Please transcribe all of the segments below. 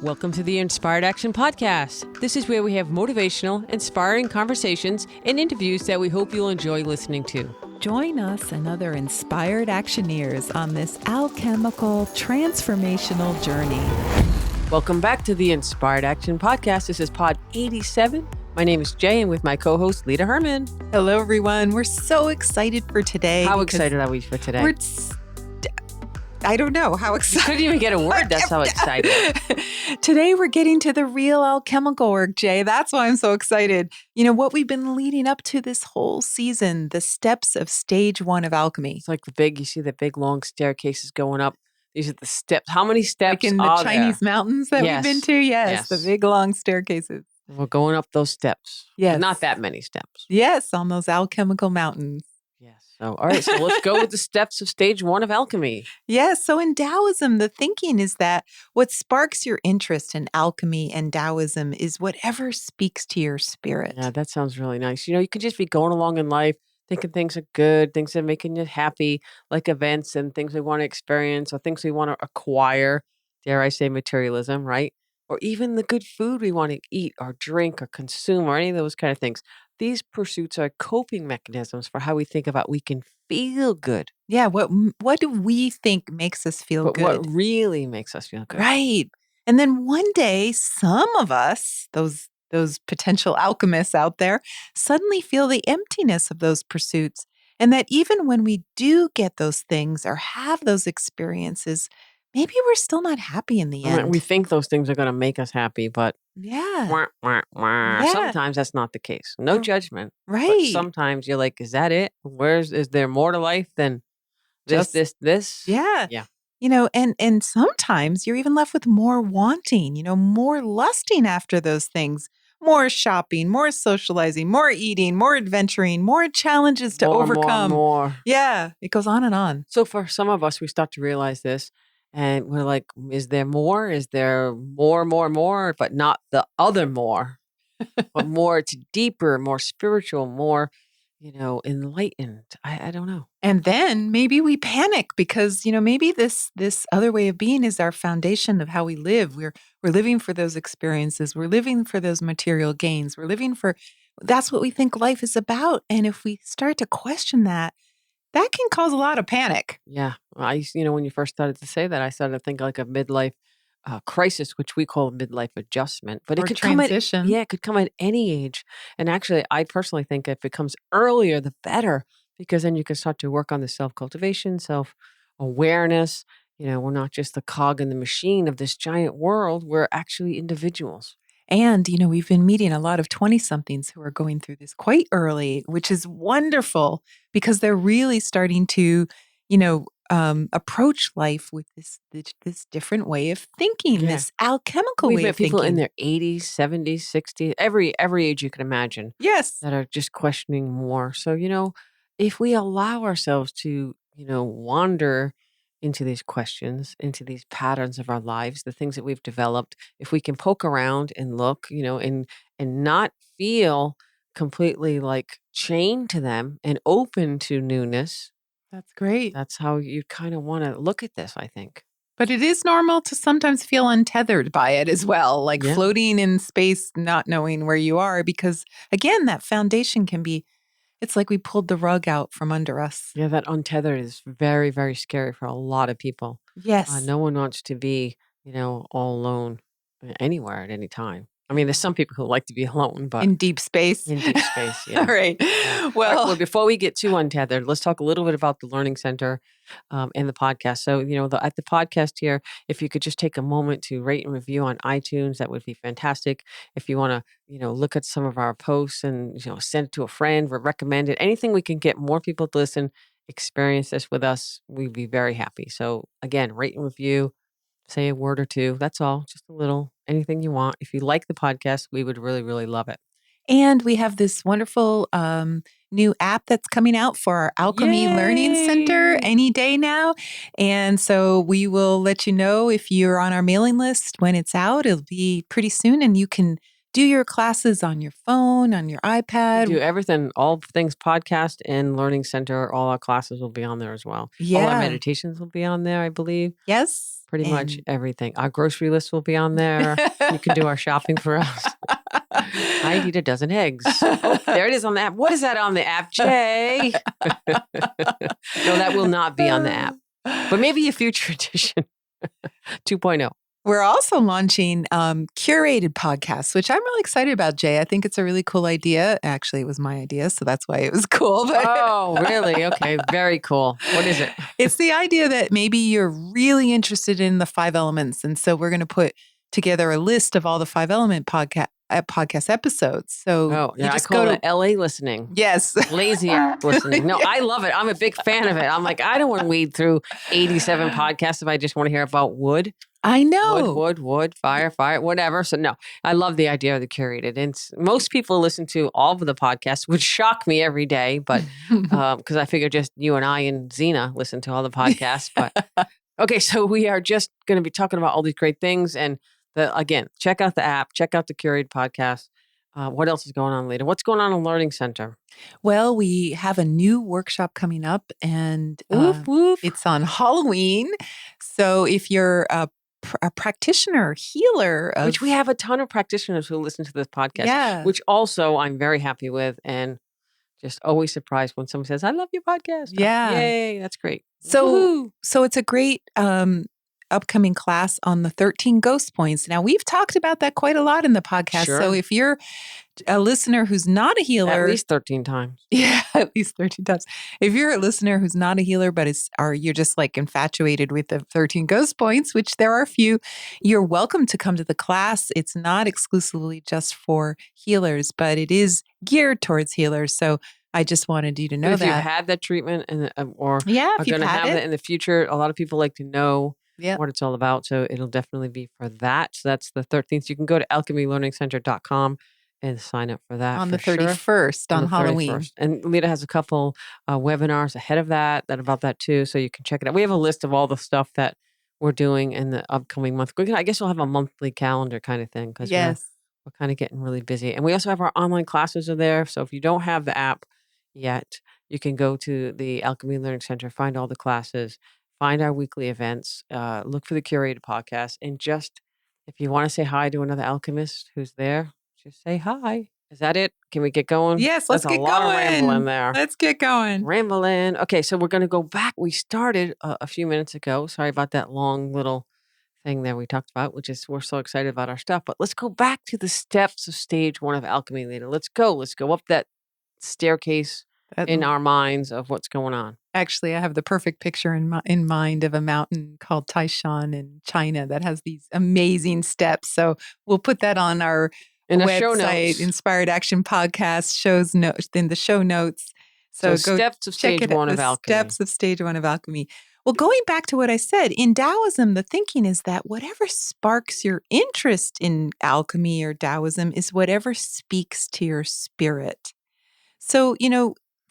Welcome to the Inspired Action Podcast. This is where we have motivational, inspiring conversations and interviews that we hope you'll enjoy listening to. Join us and other inspired actioneers on this alchemical, transformational journey. Welcome back to the Inspired Action Podcast. This is Pod 87. My name is Jay, and with my co-host, Lita Herman. Hello, everyone. We're so excited for today. How excited are we for today? I don't know how excited. You couldn't even get a word. That's how excited. Today, we're getting to the real alchemical work, Jay. That's why I'm so excited. You know, what we've been leading up to this whole season, the steps of stage 1 of alchemy. It's like you see the big long staircases going up. These are the steps. How many steps like in the Chinese mountains that we've been to? Yes, the big long staircases. We're going up those steps. Yes. Not that many steps. Yes, on those alchemical mountains. Yes. So, all right. So let's go with the steps of stage 1 of alchemy. Yes. So in Taoism, the thinking is that what sparks your interest in alchemy and Taoism is whatever speaks to your spirit. Yeah, that sounds really nice. You could just be going along in life, thinking things are good, things that are making you happy, like events and things we want to experience or things we want to acquire. Dare I say materialism, right? Or even the good food we want to eat or drink or consume or any of those kind of things. These pursuits are coping mechanisms for how we think about we can feel good. Yeah, what do we think makes us feel good? What really makes us feel good? Right. And then one day, some of us, those potential alchemists out there, suddenly feel the emptiness of those pursuits. And that even when we do get those things or have those experiences, maybe we're still not happy in the end. We think those things are going to make us happy, but yeah. Sometimes that's not the case. No judgment. Right. But sometimes you're like, is that it? Is there more to life than this? Yeah. Yeah. And sometimes you're even left with more wanting, more lusting after those things. More shopping, more socializing, more eating, more adventuring, more challenges to overcome. More. Yeah, it goes on and on. So for some of us, we start to realize this and we're like, is there more? Is there more, but not the other more, but more, it's deeper, more spiritual, more, enlightened. I don't know. And then maybe we panic because, maybe this other way of being is our foundation of how we live. We're living for those experiences. We're living for those material gains. That's what we think life is about. And if we start to question that can cause a lot of panic. Yeah. When you first started to say that, I started to think like a midlife crisis, which we call a midlife adjustment. But it could transition. It could come at any age. And actually, I personally think if it comes earlier, the better, because then you can start to work on the self-cultivation, self-awareness. We're not just the cog in the machine of this giant world. We're actually individuals. And, we've been meeting a lot of 20-somethings who are going through this quite early, which is wonderful because they're really starting to, approach life with this different way of thinking, this alchemical way of thinking. People in their 80s, 70s, 60s, every age you can imagine. Yes. That are just questioning more. So, if we allow ourselves to, wander into these questions, into these patterns of our lives, the things that we've developed, if we can poke around and look, and not feel completely like chained to them and open to newness. That's great. That's how you kind of want to look at this, I think. But it is normal to sometimes feel untethered by it as well, like floating in space, not knowing where you are, because again, that foundation can be, it's like we pulled the rug out from under us. Yeah, that untethered is very, very scary for a lot of people. Yes. No one wants to be, all alone anywhere at any time. I mean, there's some people who like to be alone, but in deep space. Yeah. All right. Yeah. Well, before we get too untethered, let's talk a little bit about the Learning Center and the podcast. So, at the podcast here, if you could just take a moment to rate and review on iTunes, that would be fantastic. If you want to, look at some of our posts and, send it to a friend, recommend it, anything we can get more people to listen, experience this with us, we'd be very happy. So again, rate and review. Say a word or two. That's all. Just a little. Anything you want. If you like the podcast, we would really, really love it. And we have this wonderful new app that's coming out for our Alchemy Learning Center any day now. And so we will let you know if you're on our mailing list when it's out. It'll be pretty soon. And you can do your classes on your phone, on your We iPad. do everything, all things podcast and learning center. All our classes will be on there as well. All our Yeah. meditations will be on there, I believe. Yes. Pretty much And everything. Our grocery list will be on there. You can do our shopping for us. I'd eat a dozen eggs. Oh, there it is on the app. What is that on the app, Jay? No, that will not be on the app. But maybe a future edition 2.0. We're also launching curated podcasts, which I'm really excited about, Jay. I think it's a really cool idea. Actually, it was my idea, so that's why it was cool. But Oh, really? Okay, very cool. What is it? It's the idea that maybe you're really interested in the 5 elements. And so we're going to put together a list of all the 5 element podcast episodes. So Oh, you yeah, I just call go it to, LA listening. yes. Lazy ass listening. No, I love it. I'm a big fan of it. I'm like, I don't want to wade through 87 podcasts if I just want to hear about wood. I know. Wood, fire, whatever. So no, I love the idea of the curated. And most people listen to all of the podcasts, which shock me every day. But because I figure just you and I and Xena listen to all the podcasts. But okay, so we are just going to be talking about all these great things. And again, check out the app, check out the curated podcast. What else is going on later? What's going on in Learning Center? Well, we have a new workshop coming up, and Woof, woof. it's on Halloween. So if you're a practitioner, healer, Which we have a ton of practitioners who listen to this podcast, which also I'm very happy with, and just always surprised when someone says, I love your podcast. Yeah. Yay, that's great. So it's a great upcoming class on the 13 ghost points. Now, we've talked about that quite a lot in the podcast. Sure. So if you're a listener who's not a healer, at least 13 times. Yeah, at least 13 times. If you're a listener who's not a healer, but you're just like infatuated with the 13 ghost points, which there are a few, you're welcome to come to the class. It's not exclusively just for healers, but it is geared towards healers. So I just wanted you to know if that. you've had that treatment or Yeah, are going to have it in the future, a lot of people like to know what it's all about. So it'll definitely be for that. So that's the 13th. You can go to alchemylearningcenter.com and sign up for that on the 31st on Halloween. 31st. And Lita has a couple webinars ahead of that about that too. So you can check it out. We have a list of all the stuff that we're doing in the upcoming month. I guess we'll have a monthly calendar kind of thing because we're kind of getting really busy. And we also have our online classes are there. So if you don't have the app yet, you can go to the Alchemy Learning Center, find all the classes, find our weekly events, look for the curated podcast, and just if you want to say hi to another alchemist who's there, just say hi. Is that it? Can we get going? Yes, let's get going. That's a lot of rambling there. Let's get going. Rambling. Okay, so we're going to go back. We started a few minutes ago. Sorry about that long little thing that we talked about, which is we're so excited about our stuff. But let's go back to the steps of stage 1 of alchemy later. Let's go up that staircase in our minds of what's going on. Actually, I have the perfect picture in mind of a mountain called Taishan in China that has these amazing steps. So we'll put that on our website, Inspired Action Podcast shows notes in the show notes. So go steps of stage 1 of alchemy. Steps of stage 1 of alchemy. Well, going back to what I said, in Taoism, the thinking is that whatever sparks your interest in alchemy or Taoism is whatever speaks to your spirit. So,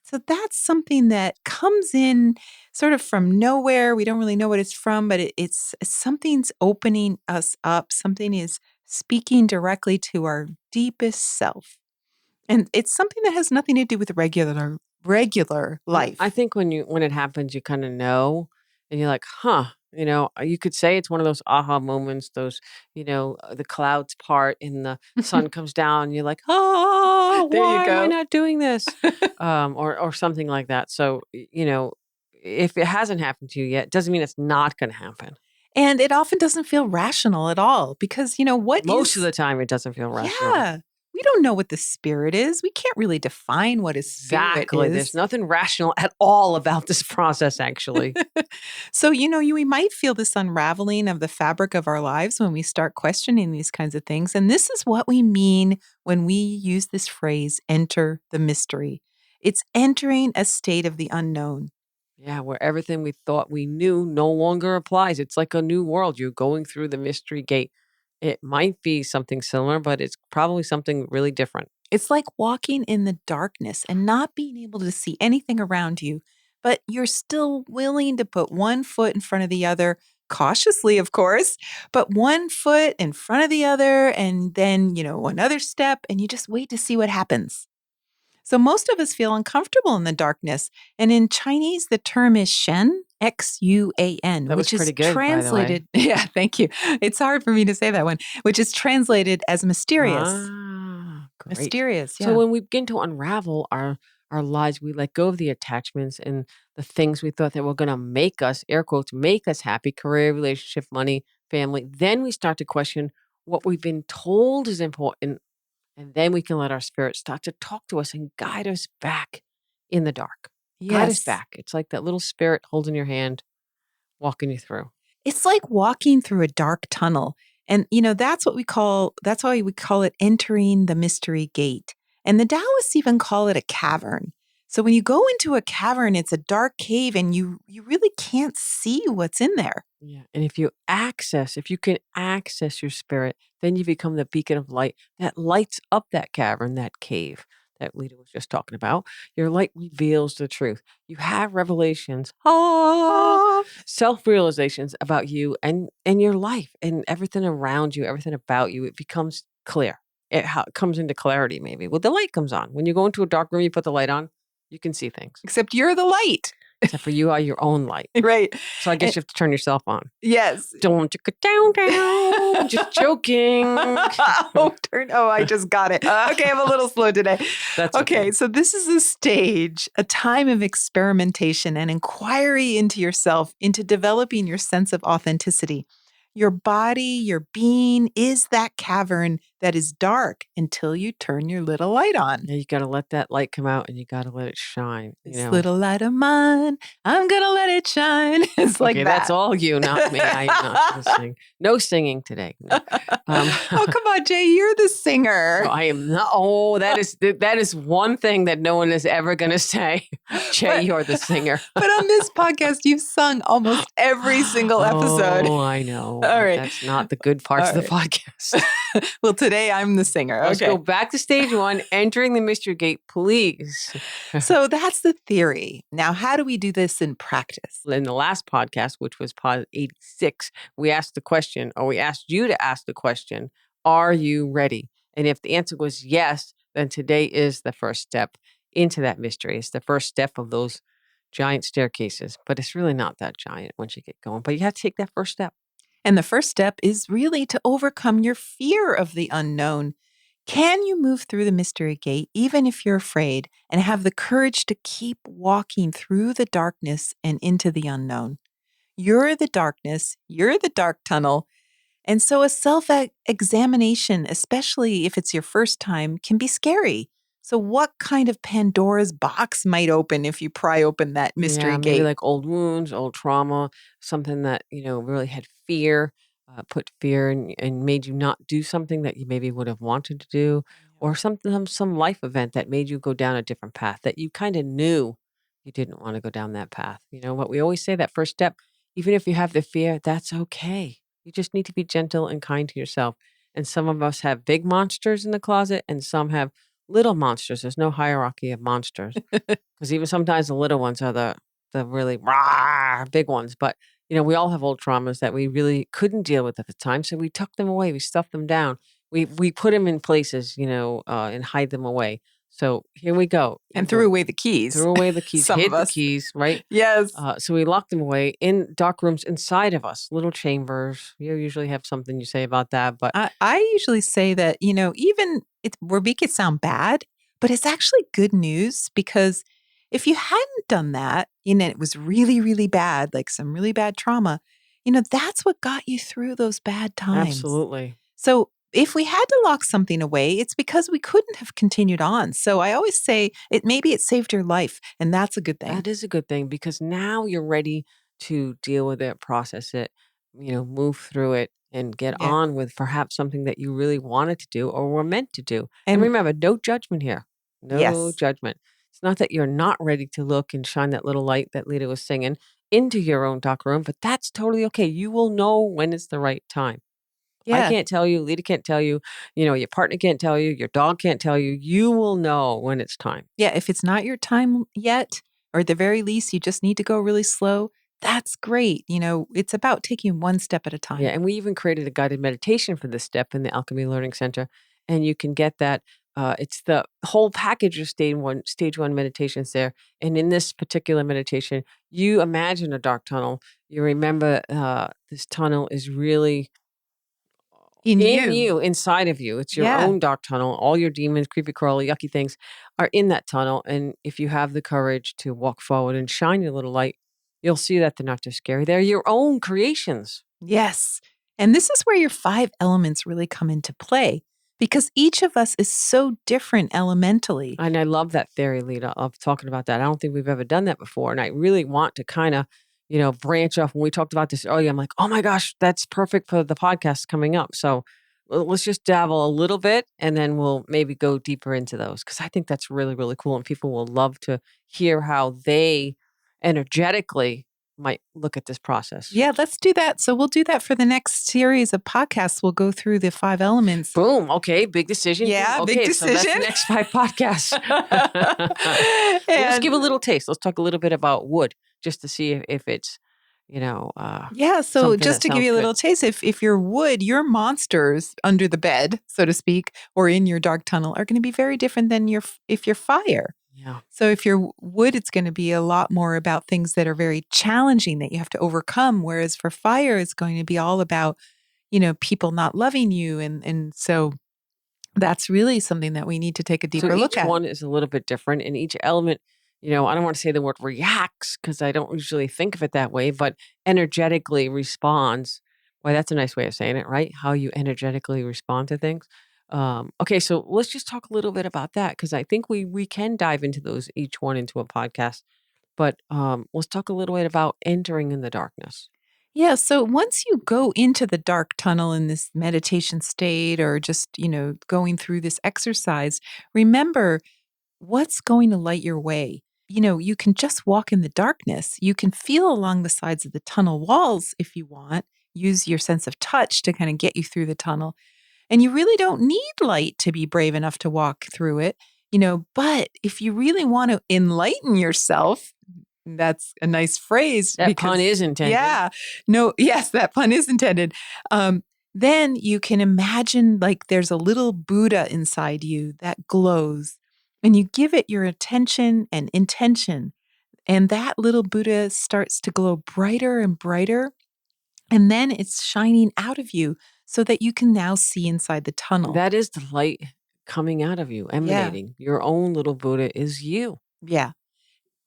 so that's something that comes in sort of from nowhere. We don't really know what it's from, but it's something's opening us up. Something is speaking directly to our deepest self. And it's something that has nothing to do with regular life. I think when it happens, you kind of know, and you're like, huh. You could say it's one of those aha moments, those, the clouds part and the sun comes down. And you're like, oh, why am I not doing this? Or something like that. So, if it hasn't happened to you yet, it doesn't mean it's not going to happen. And it often doesn't feel rational at all because, most of the time it doesn't feel rational. Yeah. We don't know what the spirit is. We can't really define what a spirit is. There's nothing rational at all about this process, actually. So, we might feel this unraveling of the fabric of our lives when we start questioning these kinds of things. And this is what we mean when we use this phrase, enter the mystery. It's entering a state of the unknown. Yeah, where everything we thought we knew no longer applies. It's like a new world. You're going through the mystery gate. It might be something similar, but it's probably something really different. It's like walking in the darkness and not being able to see anything around you, but you're still willing to put one foot in front of the other, cautiously, of course, but one foot in front of the other, and then, another step, and you just wait to see what happens. So most of us feel uncomfortable in the darkness. And in Chinese, the term is Shen, Xuan, That was which is pretty good, by the way. translated. Yeah, thank you. It's hard for me to say that one, which is translated as mysterious. Great. Mysterious, So yeah. when we begin to unravel our lives, we let go of the attachments and the things we thought that were going to make us, air quotes, make us happy, career, relationship, money, family. Then we start to question what we've been told is important. And then we can let our spirit start to talk to us and guide us back in the dark. Guide us Yes. back. It's like that little spirit holding your hand, walking you through. It's like walking through a dark tunnel. And, that's why we call it entering the mystery gate. And the Taoists even call it a cavern. So when you go into a cavern, it's a dark cave and you really can't see what's in there. Yeah. And if you can access your spirit, then you become the beacon of light that lights up that cavern, that cave that Lita was just talking about. Your light reveals the truth. You have revelations, Ah. self-realizations about you and your life and everything around you, everything about you. It becomes clear. It comes into clarity maybe. Well, the light comes on. When you go into a dark room, you put the light on, you can see things. Except you're the light. Except for you are your own light. Right. So I guess you have to turn yourself on. Yes. Don't you go down. Just joking. I just got it. Okay, I'm a little slow today. That's okay. So this is a stage, a time of experimentation and inquiry into yourself, into developing your sense of authenticity. Your body, your being is that cavern that is dark until you turn your little light on. Yeah, you got to let that light come out and you got to let it shine. This little light of mine, I'm going to let it shine. It's like that. That's all you, not me. I'm not going to sing. No singing today. No. Oh, come on, Jay. You're the singer. No, I am not. Oh, that is one thing that no one is ever going to say. Jay, you're the singer. But on this podcast, you've sung almost every single episode. Oh, I know. All right. That's not the good parts of the podcast. Well, today I'm the singer. Let's go back to stage one, entering the mystery gate, please. So that's the theory. Now, how do we do this in practice? In the last podcast, which was pod 86, we asked you to ask the question, are you ready? And if the answer was yes, then today is the first step into that mystery. It's the first step of those giant staircases, but it's really not that giant once you get going. But you have to take that first step. And the first step is really to overcome your fear of the unknown. Can you move through the mystery gate even if you're afraid and have the courage to keep walking through the darkness and into the unknown? You're the darkness, you're the dark tunnel. And so a self-examination, especially if it's your first time, can be scary. So what kind of Pandora's box might open if you pry open that mystery gate? Maybe like old wounds, old trauma, something that, really had fear, put fear and made you not do something that you maybe would have wanted to do, or some life event that made you go down a different path that you kind of knew you didn't want to go down that path. What we always say, that first step, even if you have the fear, that's okay. You just need to be gentle and kind to yourself. And some of us have big monsters in the closet and some have little monsters. There's no hierarchy of monsters because even sometimes the little ones are the really big ones. But we all have old traumas that we really couldn't deal with at the time, so we tuck them away. We stuff them down. We put them in places, and hide them away. So here we go. And threw away the keys. Threw away the keys. Some hid of us. The keys, right? Yes. So we locked them away in dark rooms inside of us, little chambers. You usually have something you say about that, but I usually say that, even we make it sound bad, but it's actually good news because if you hadn't done that, it was really, really bad, like some really bad trauma, that's what got you through those bad times. Absolutely. So if we had to lock something away, it's because we couldn't have continued on. So I always say maybe it saved your life, and that's a good thing. That is a good thing because now you're ready to deal with it, process it, move through it and get on with perhaps something that you really wanted to do or were meant to do. And remember, no judgment here. No judgment. It's not that you're not ready to look and shine that little light that Lita was singing into your own dark room, but that's totally okay. You will know when it's the right time. I can't tell you, Lita can't tell you, your partner can't tell you, your dog can't tell you. You will know when it's time. Yeah, if it's not your time yet, or at the very least, you just need to go really slow, That's great. It's about taking one step at a Yeah, time. and we even created a guided meditation for this step in the Alchemy Learning Center, and you can get that. It's the whole package of stage one meditations there. And in this particular meditation, you imagine a dark tunnel. You remember this tunnel is really In in you. you, inside of you. It's your Yeah. own dark tunnel. All your demons, creepy crawly, yucky things are in that tunnel. And if you have the courage to walk forward and shine your little light, you'll see that they're not just scary. They're your own creations. Yes. And this is where your five elements really come into play because each of us is so different elementally. And I love that theory, Lita, of talking about that. I don't think we've ever done that before. And I really want to kind of, branch off. When we talked about this earlier, I'm like, oh my gosh, that's perfect for the podcast coming up. So let's just dabble a little bit and then we'll maybe go deeper into those because I think that's really, really cool. And people will love to hear how they energetically might look at this process. Yeah, let's do that. So we'll do that for the next series of podcasts. We'll go through the five elements. Boom. Okay. Big decision. Yeah, Boom. big Okay. So that's the decision. next 5 podcasts. Well, let's give a little taste. Let's talk a little bit about wood just to see if it's, Yeah, so something just that to give sounds you a good. little taste, if you're wood, your monsters under the bed, so to speak, or in your dark tunnel are going to be very different than if you're fire. Yeah. So if you're wood, it's going to be a lot more about things that are very challenging that you have to overcome. Whereas for fire, it's going to be all about, people not loving you. And so that's really something that we need to take a So deeper look each at. one is a little bit different, and each element, I don't want to say the word reacts because I don't usually think of it that way, but energetically responds. Why, that's a nice way of saying it, right? How you energetically respond to things. Okay, so let's just talk a little bit about that because I think we can dive into those each one into a podcast. But let's talk a little bit about entering in the darkness. Yeah. So once you go into the dark tunnel in this meditation state or just, going through this exercise, remember what's going to light your way. You can just walk in the darkness. You can feel along the sides of the tunnel walls if you want. Use your sense of touch to kind of get you through the tunnel. And you really don't need light to be brave enough to walk through it. But if you really want to enlighten yourself, that's a nice phrase That pun because is intended. yeah, no, yes, that pun is intended. Then you can imagine like there's a little Buddha inside you that glows and you give it your attention and intention. And that little Buddha starts to glow brighter and brighter. And then it's shining out of you so that you can now see inside the tunnel. That is the light coming out of you, Yeah. emanating. Your own little Buddha is you. Yeah.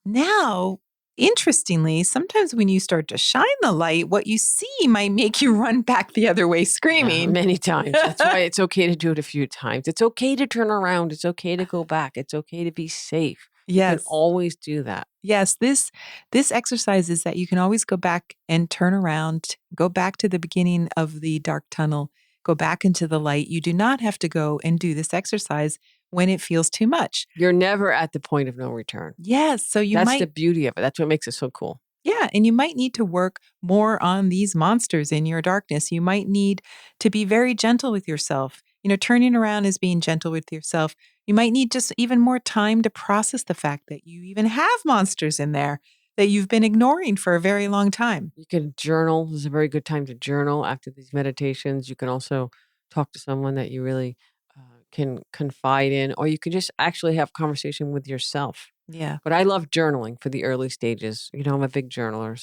Now, interestingly, sometimes when you start to shine the light, what you see might make you run back the other way Yeah, screaming. many times. That's why it's okay to do it a few times. It's okay to turn around. It's okay to go back. It's okay to be safe. You can Yes. always do that. Yes, this exercise is that you can always go back and turn around, go back to the beginning of the dark tunnel, go back into the light. You do not have to go and do this exercise when it feels too much. You're never at the point of no return. Yes, so you That's might the beauty of it. That's what makes it so cool. Yeah, and you might need to work more on these monsters in your darkness. You might need to be very gentle with yourself. Turning around is being gentle with yourself. You might need just even more time to process the fact that you even have monsters in there that you've been ignoring for a very long time. You can journal. This is a very good time to journal after these meditations. You can also talk to someone that you really can confide in, or you can just actually have conversation with yourself. Yeah. But I love journaling for the early stages. I'm a big journaler,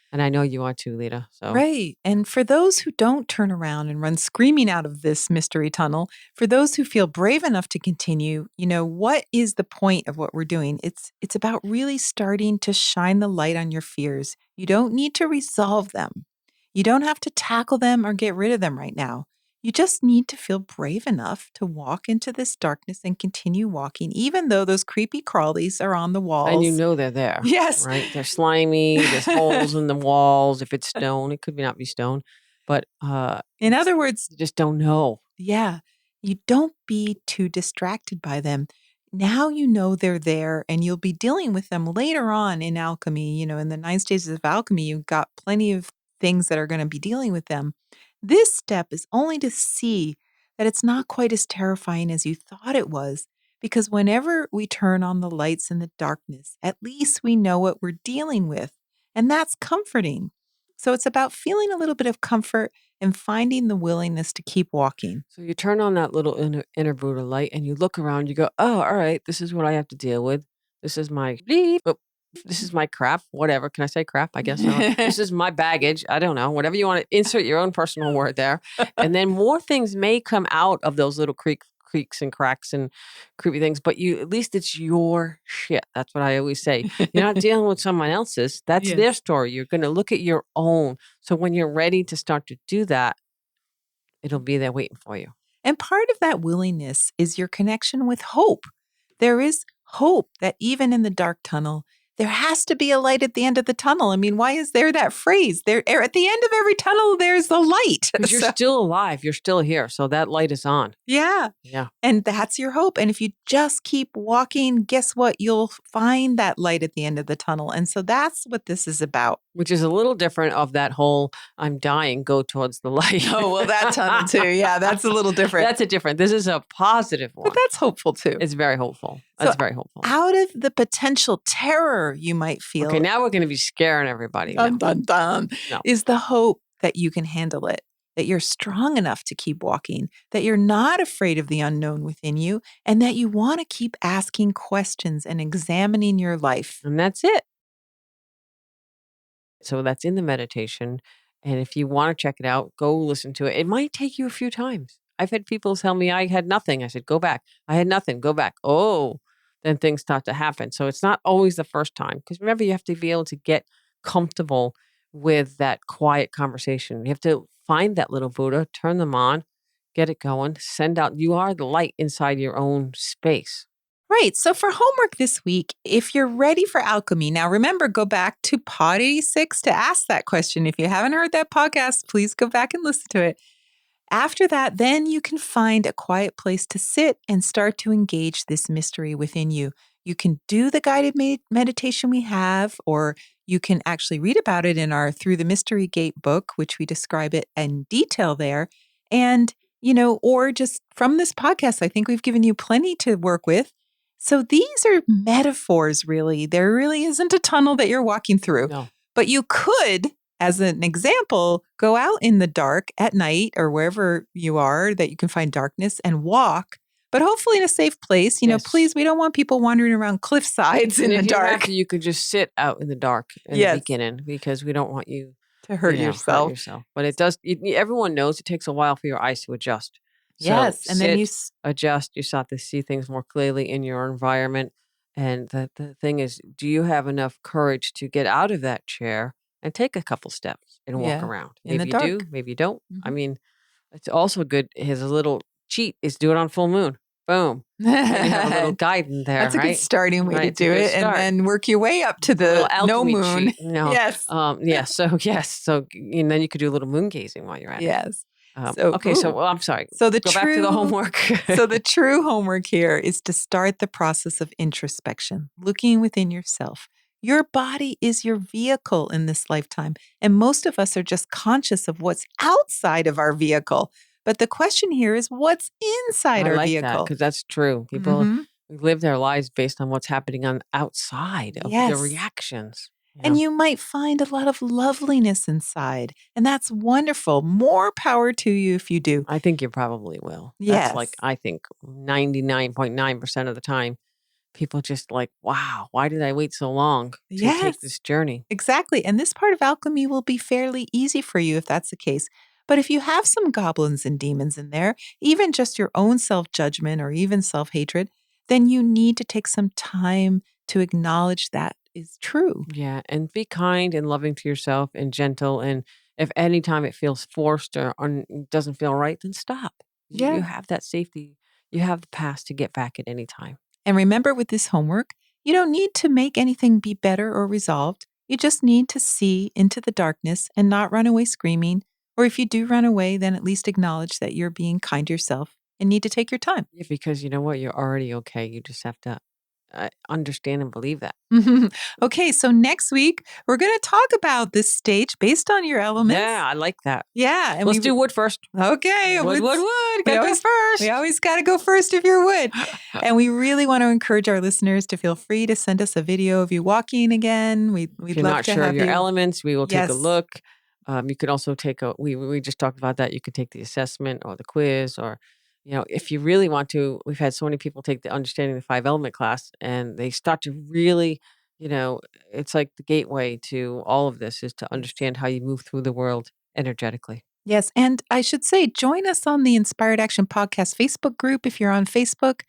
and I know you are too, Lita. So Right. And for those who don't turn around and run screaming out of this mystery tunnel, for those who feel brave enough to continue, what is the point of what we're doing? It's about really starting to shine the light on your fears. You don't need to resolve them. You don't have to tackle them or get rid of them right now. You just need to feel brave enough to walk into this darkness and continue walking, even though those creepy crawlies are on the walls. and you know they're there. Yes. Right? They're slimy. There's holes in the walls. If it's stone, it could not be stone. But In other words, you just don't know. yeah, you don't be too distracted by them. Now you know they're there and you'll be dealing with them later on in alchemy. In the 9 stages of alchemy, you've got plenty of things that are going to be dealing with them. This step is only to see that it's not quite as terrifying as you thought it was. Because whenever we turn on the lights in the darkness, at least we know what we're dealing with. And that's comforting. So it's about feeling a little bit of comfort and finding the willingness to keep walking. So you turn on that little inner Buddha light and you look around, you go, oh, all right, this is what I have to deal with. This is my bleep. Oh, this is my crap. Whatever. Can I say crap? I guess so. This is my baggage. I don't know. Whatever you want to insert your own personal word there. And then more things may come out of those little creaks and cracks and creepy things, but at least it's your shit. That's what I always say. You're not dealing with someone else's. That's their Yes. story. You're going to look at your own. So when you're ready to start to do that, it'll be there waiting for you. And part of that willingness is your connection with hope. There is hope that even in the dark tunnel, there has to be a light at the end of the tunnel. I mean, why is there that phrase? There at the end of every tunnel, there's the light. Because you're still alive. You're still here. So that light is on. Yeah. Yeah. And that's your hope. And if you just keep walking, guess what? You'll find that light at the end of the tunnel. And so that's what this is about. Which is a little different of that whole I'm dying, go towards the light. Oh, well, that tunnel too. Yeah, that's a little different. That's a different. This is a positive one. But that's hopeful too. It's very hopeful. That's very hopeful. Out of the potential terror you might feel. Okay, now we're going to be scaring everybody. Dun, dun, dun, No. Is the hope that you can handle it, that you're strong enough to keep walking, that you're not afraid of the unknown within you, and that you want to keep asking questions and examining your life. And that's it. So that's in the meditation. And if you want to check it out, go listen to it. It might take you a few times. I've had people tell me I had nothing. I said, go back. I had nothing. Go back. Oh, then things start to happen. So it's not always the first time. Because remember, you have to be able to get comfortable with that quiet conversation. You have to find that little Buddha, turn them on, get it going, send out. You are the light inside your own space. Right. So for homework this week, if you're ready for alchemy, now remember, go back to Pod 86 to ask that question. If you haven't heard that podcast, please go back and listen to it. After that, then you can find a quiet place to sit and start to engage this mystery within you. You can do the guided meditation we have, or you can actually read about it in our Through the Mystery Gate book, which we describe it in detail there. And, or just from this podcast, I think we've given you plenty to work with. So these are metaphors, really. There really isn't a tunnel that you're walking through. No. But you could, as an example, go out in the dark at night or wherever you are that you can find darkness and walk, but hopefully in a safe place. Yes. Please, we don't want people wandering around cliff sides in the dark. You could just sit out in the dark in the beginning because we don't want you to hurt yourself. But it does, everyone knows it takes a while for your eyes to adjust. Yes. So and then you adjust, you start to see things more clearly in your environment. And the thing is, do you have enough courage to get out of that chair and take a couple steps and walk around? Maybe you do, maybe you don't. Mm-hmm. I mean, it's also good. His little cheat is do it on full moon. Boom. And you have a little guide in there. That's a good starting way to do it. Start. And then work your way up to the no moon. No. Yes. So, and then you could do a little moon gazing while you're at it. Yes. I'm sorry. So go back to the homework. So the true homework here is to start the process of introspection, looking within yourself. Your body is your vehicle in this lifetime, and most of us are just conscious of what's outside of our vehicle. But the question here is what's inside our vehicle? Because that's true. People live their lives based on what's happening on outside of their reactions. And you might find a lot of loveliness inside. And that's wonderful. More power to you if you do. I think you probably will. Yes. That's I think 99.9% of the time, people just wow, why did I wait so long to take this journey? Exactly. And this part of alchemy will be fairly easy for you if that's the case. But if you have some goblins and demons in there, even just your own self-judgment or even self-hatred, then you need to take some time to acknowledge that is true. Yeah. And be kind and loving to yourself and gentle. And if any time it feels forced or doesn't feel right, then stop. Yeah. You have that safety. You have the past to get back at any time. And remember with this homework, you don't need to make anything be better or resolved. You just need to see into the darkness and not run away screaming. Or if you do run away, then at least acknowledge that you're being kind to yourself and need to take your time. Yeah, because you know what? You're already okay. You just have to understand and believe that. Okay, so next week we're going to talk about this stage based on your elements. Yeah, I like that. Yeah, and Let's do wood first. Okay, Wood. We Gotta go first. We always got to go first if you're wood. And we really want to encourage our listeners to feel free to send us a video of you walking again. We'd If you're love not to sure have of your you. elements, we will take a Yes. look. You could also take we just talked about that. You could take the assessment or the quiz, or, if you really want to. We've had so many people take the Understanding the Five Element class, and they start to really, it's like the gateway to all of this is to understand how you move through the world energetically. Yes, and I should say, join us on the Inspired Action Podcast Facebook group if you're on Facebook.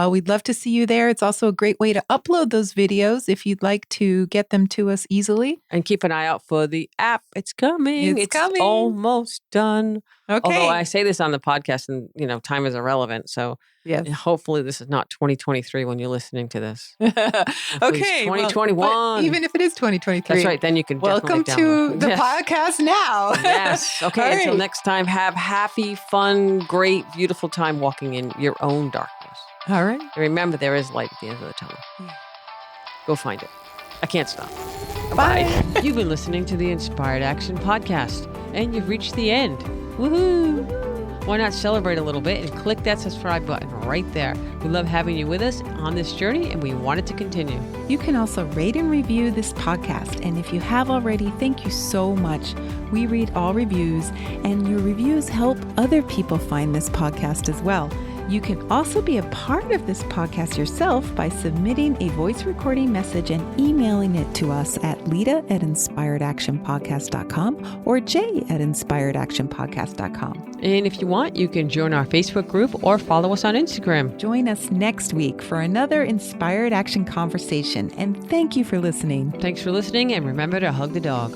We'd love to see you there. It's also a great way to upload those videos if you'd like to get them to us easily. And keep an eye out for the app. It's coming. It's coming. Almost done. Okay. Although I say this on the podcast and, time is irrelevant. So yes. Hopefully this is not 2023 when you're listening to this. Okay. 2021. Well, even if it is 2023. That's right. Then you can welcome to the podcast now. Yes. Okay. All Until right. next time, have happy, fun, great, beautiful time walking in your own darkness. All right. And remember, there is light at the end of the tunnel. Yeah. Go find it. I can't stop. Bye. You've been listening to the Inspired Action Podcast, and you've reached the end. Woohoo! Why not celebrate a little bit and click that subscribe button right there? We love having you with us on this journey, and we want it to continue. You can also rate and review this podcast. And if you have already, thank you so much. We read all reviews, and your reviews help other people find this podcast as well. You can also be a part of this podcast yourself by submitting a voice recording message and emailing it to us at lita@inspiredactionpodcast.com or jay@inspiredactionpodcast.com. And if you want, you can join our Facebook group or follow us on Instagram. Join us next week for another Inspired Action conversation. And thank you for listening. Thanks for listening, and remember to hug the dog.